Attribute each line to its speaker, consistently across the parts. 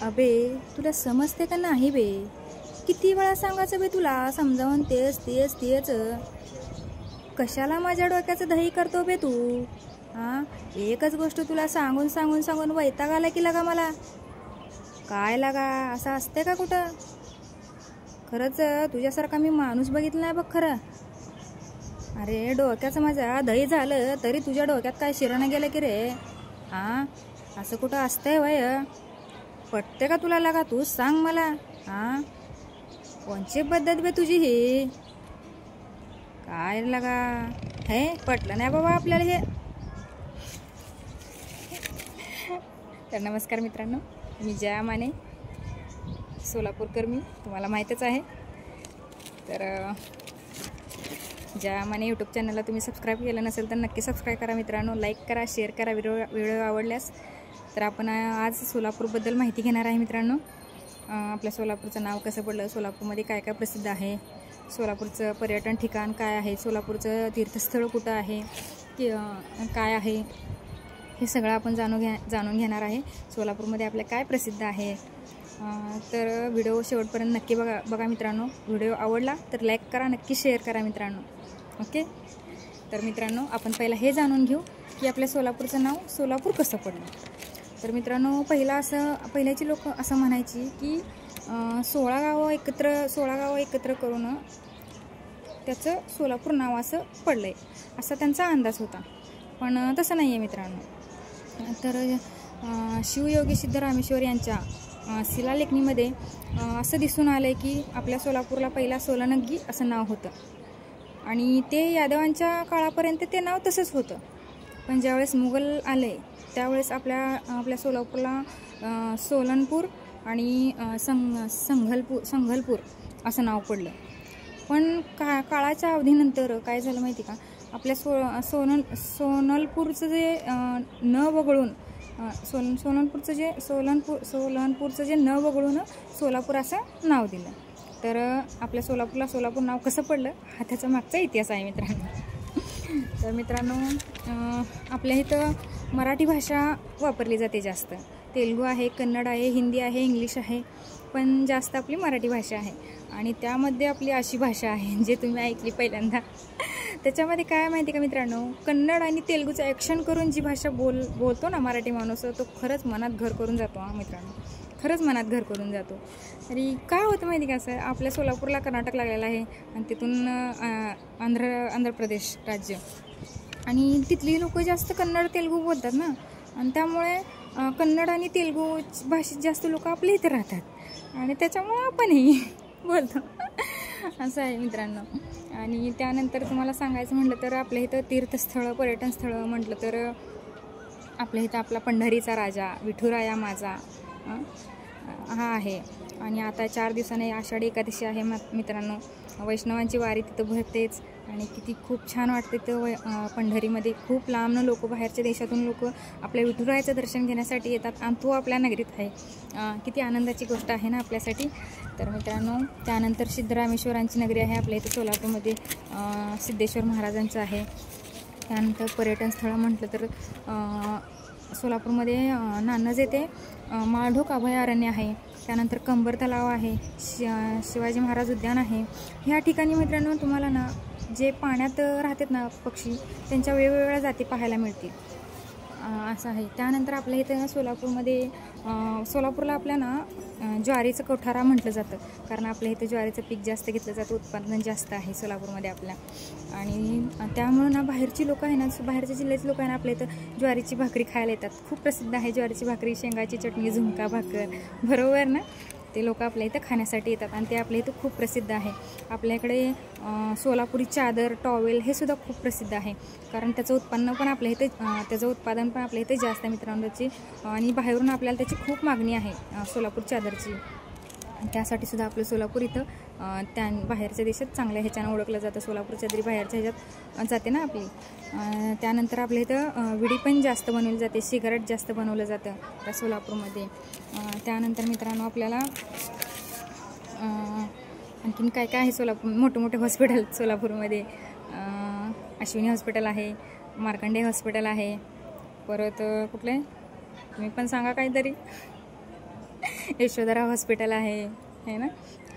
Speaker 1: अबे तुला समजते का नाही बे? किती वेळा सांगायचं बे तुला समजावून? तेच तेच तेच कशाला माझ्या डोक्याचं दही करतो बे तू? हां, एकच गोष्ट तुला सांगून सांगून सांगून वैताग आला की लगा मला. काय लागा, असं असते का कुठं? खरंच तुझ्यासारखा मी माणूस बघितला नाही बघ खरं. अरे डोक्याचं माझ्या दही झालं तरी तुझ्या डोक्यात काय शिरणं गेलं की रे? हां, असं कुठं असतंय वय? पटते का तुला लागा? तू सांग मला. हां, कोणची पद्धत बे तुझी ही? काय लागा, हे पटलं नाही बाबा आपल्याला हे. तर नमस्कार मित्रांनो, मी जया माने, सोलापूरकर. मी तुम्हाला माहीतच आहे. तर जया माने यूट्यूब चॅनलला तुम्ही सबस्क्राईब केलं नसेल तर नक्की सबस्क्राईब करा मित्रांनो. लाईक करा, शेअर करा व्हिडिओ आवडल्यास. तर आपण आज सोलापूरबद्दल माहिती घेणार आहे मित्रांनो. आपल्या सोलापूरचं नाव कसं पडलं, सोलापूरमध्ये काय काय प्रसिद्ध आहे, सोलापूरचं पर्यटन ठिकाण काय आहे, सोलापूरचं तीर्थस्थळ कुठं आहे, काय आहे, हे सगळं आपण जाणून घेणार आहे. सोलापूरमध्ये आपल्या काय प्रसिद्ध आहे. तर व्हिडिओ शेवटपर्यंत नक्की बघा मित्रांनो. व्हिडिओ आवडला तर लाईक करा, नक्की शेअर करा मित्रांनो. ओके. तर मित्रांनो, आपण पहिला हे जाणून घेऊ की आपल्या सोलापूरचं नाव सोलापूर कसं पडलं. तर मित्रांनो, पहिल्याची लोक असं म्हणायची की 16 गावं एकत्र करून त्याचं सोलापूर नाव असं पडलं आहे, असा त्यांचा अंदाज होता. पण तसं नाही आहे मित्रांनो. तर शिवयोगी सिद्धरामेश्वर यांच्या शिलालेखनीमध्ये असं दिसून आलं आहे की आपल्या सोलापूरला पहिला सोलानग्गी असं नाव होतं आणि ते यादवांच्या काळापर्यंत ते नाव तसंच होतं. पण ज्यावेळेस मुघल आले त्यावेळेस आपल्या सोलापूरला सोलनपूर आणि संघलपूर असं नाव पडलं. पण काळाच्या अवधीनंतर काय झालं माहिती का, आपल्या सोलनपूरचं जे न वगळून सोलनपूरचं जे न वगळून सोलापूर असं नाव दिलं. तर आपल्या सोलापूरला सोलापूर नाव कसं पडलं हा त्याचा मागचा इतिहास आहे मित्रांनो. तर मित्रांनो, आपल्या इथं मराठी भाषा वापरली जाते जास्त. तेलुगू आहे, कन्नड आहे, हिंदी आहे, इंग्लिश आहे, पण जास्त आपली मराठी भाषा आहे. आणि त्यामध्ये आपली अशी भाषा आहे जे तुम्ही ऐकली पहिल्यांदा. त्याच्यामध्ये काय माहिती का मित्रांनो, कन्नड आणि तेलुगूचं ॲक्शन करून जी भाषा बोलतो ना मराठी माणूस, तो खरंच मनात घर करून जातो. हा मित्रांनो, खरंच मनात घर करून जातो. तरी काय होतं माहिती का, असं आपल्या सोलापूरला कर्नाटक लागलेला आहे आणि तिथून आंध्र प्रदेश राज्य, आणि तिथली लोक जास्त कन्नड तेलुगू बोलतात ना, आणि त्यामुळे कन्नड आणि तेलुगू भाषेत जास्त लोक आपल्या इथे राहतात आणि त्याच्यामुळे आपणही बोलतो. असं आहे मित्रांनो. आणि त्यानंतर तुम्हाला सांगायचं म्हटलं तर आपल्या इथं तीर्थस्थळं, पर्यटन स्थळं म्हटलं तर आपल्या इथं आपला पंढरीचा राजा विठुराया माझा हा आहे. आणि आता 4 दिवसांनी आषाढी एकादशी आहे मित्रांनो. वैष्णवांची वारी तिथं भरतेच आणि किती खूप छान वाटते. तर पंढरीमध्ये खूप लांबनं लोक, बाहेरच्या देशातून लोक आपल्या विठुरायाचं दर्शन घेण्यासाठी येतात आणि तो आपल्या नगरीत आहे. किती आनंदाची गोष्ट आहे ना आपल्यासाठी. तर मित्रांनो, त्यानंतर सिद्धरामेश्वरांची नगरी आहे आपल्या इथं सोलापूरमध्ये, सिद्धेश्वर महाराजांचं आहे. त्यानंतर पर्यटन स्थळं म्हटलं तर सोलापूरमध्ये नान्नज येथे माळढोक अभयारण्य आहे. त्यानंतर कंबर तलाव आहे, शिवाजी महाराज उद्यान आहे. ह्या ठिकाणी मित्रांनो तुम्हाला ना जे पाण्यात राहतात ना पक्षी, त्यांच्या वेगवेगळ्या जाती पाहायला मिळतील, असं आहे. त्यानंतर आपल्या इथं सोलापूरला आपल्या ना ज्वारीचं कोठारा म्हटलं जातं, कारण आपल्या इथं ज्वारीचं पीक जास्त घेतलं जातं, उत्पादन जास्त आहे सोलापूरमध्ये आपल्या. आणि त्यामुळं ना बाहेरची लोक आहे ना, बाहेरच्या जिल्ह्याची लोक आहे ना आपल्या इथं ज्वारीची भाकरी खायला येतात. खूप प्रसिद्ध आहे ज्वारीची भाकरी, शेंगाची चटणी, झुणका भाकर, बरोबर ना. ते लोक आपल्या इथं खाण्यासाठी येतात आणि ते आपल्या इथं खूप प्रसिद्ध आहे. आपल्याकडे सोलापुरी चादर, टॉवेल हे सुद्धा खूप प्रसिद्ध आहे, कारण त्याचं उत्पन्न पण आपल्या इथे, त्याचं उत्पादन पण आपल्या इथे जास्त आहे मित्रांनो त्याची. आणि बाहेरून आपल्याला त्याची खूप मागणी आहे सोलापूर चादरची. त्यासाठी सुद्धा आपलं सोलापूर इथं बाहेरच्या देशात चांगल्या ह्याच्यानं ओळखलं जातं. सोलापूर चादरी बाहेरच्या ह्याच्यात जाते ना आपली. त्यानंतर आपल्या इथं विडी पण जास्त बनवली जाते, सिगारेट जास्त बनवलं जातं त्या सोलापूरमध्ये. त्यानंतर मित्रांनो आपल्याला आणखीन काय काय आहे सोलापूर, मोठे हॉस्पिटल सोलापूरमध्ये. अश्विनी हॉस्पिटल आहे, मार्कंडे हॉस्पिटल आहे, परत कुठले तुम्ही पण सांगा काहीतरी. यशोधरा हॉस्पिटल आहे ना.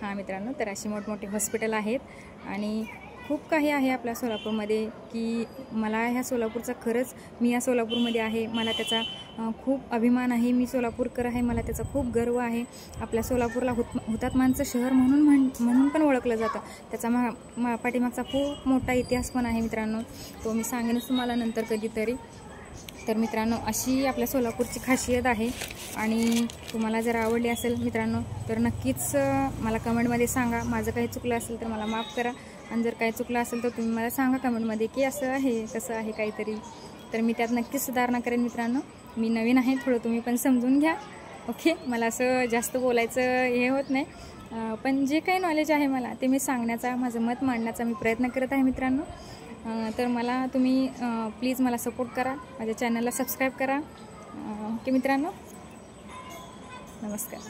Speaker 1: हां मित्रांनो, तर अशी मोठमोठी हॉस्पिटल आहेत आणि खूप काही आहे आपल्या सोलापूरमध्ये की मला ह्या सोलापूरचा खरंच, मी या सोलापूरमध्ये आहे, मला त्याचा खूप अभिमान आहे. मी सोलापूरकर आहे, मला त्याचा खूप गर्व आहे. आपल्या सोलापूरला हुतात्म्यांचं शहर म्हणून पण ओळखलं जातं. त्याचा पाठीमागचा खूप मोठा इतिहास पण आहे मित्रांनो, तो मी सांगेनच तुम्हाला नंतर कधीतरी. तर मित्रांनो, अशी आपल्या सोलापूरची खासियत आहे आणि तुम्हाला जर आवडली असेल मित्रांनो तर नक्कीच मला कमेंटमध्ये सांगा. माझं काही चुकलं असेल तर मला माफ करा आणि जर काही चुकलं असेल तर तुम्ही मला सांगा कमेंटमध्ये की असं आहे तसं आहे काहीतरी, तर मी त्यात नक्कीच सुधारणा करेन मित्रांनो. मी नवीन आहे, थोडं तुम्ही पण समजून घ्या. ओके, मला असं जास्त बोलायचं हे होत नाही, पण जे काही नॉलेज आहे मला ते मी सांगण्याचा, माझं मत मांडण्याचा मी प्रयत्न करत आहे मित्रांनो. तर मला तुम्ही प्लीज मला सपोर्ट करा, माझ्या चॅनलला सबस्क्राईब करा. ओके मित्रांनो, नमस्कार.